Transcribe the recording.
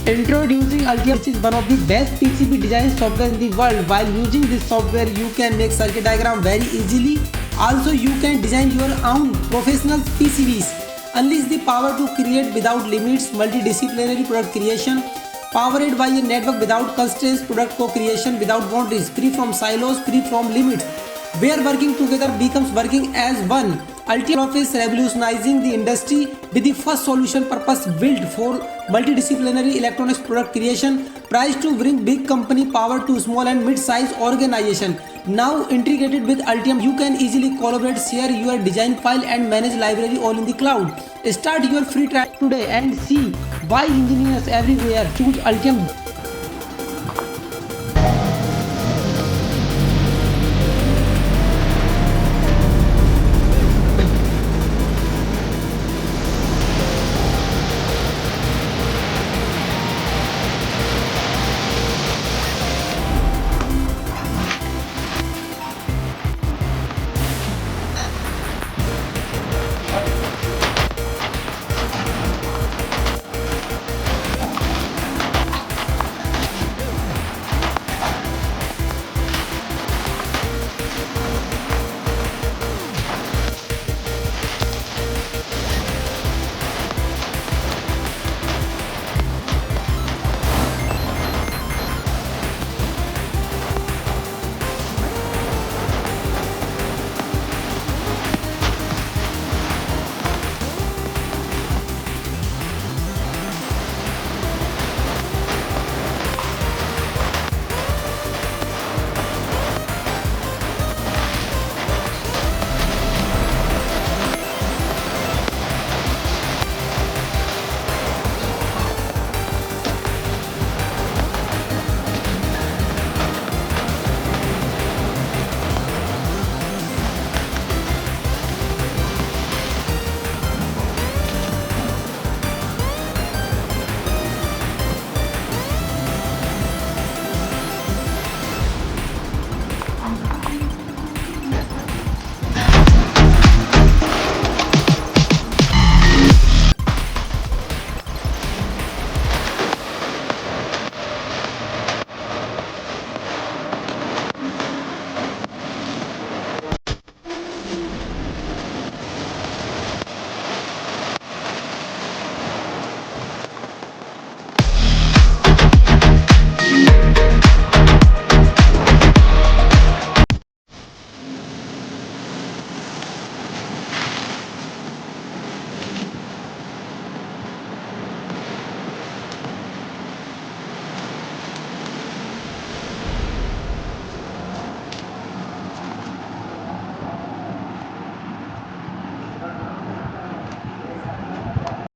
Introducing Altium, which is one of the best PCB design software in the world. While using this software, you can make circuit diagram very easily. Also, you can design your own professional PCBs. Unleash the power to create without limits, multidisciplinary product creation, powered by a network without constraints, product co-creation without boundaries, free from silos, free from limits, where working together becomes working as one. Altium is revolutionizing the industry with the first solution purpose built for multidisciplinary electronics product creation, priced to bring big company power to small and mid-sized organization. Now integrated with Altium, you can easily collaborate, share your design file and manage library all in the cloud. Start your free trial today and see why engineers everywhere choose Altium.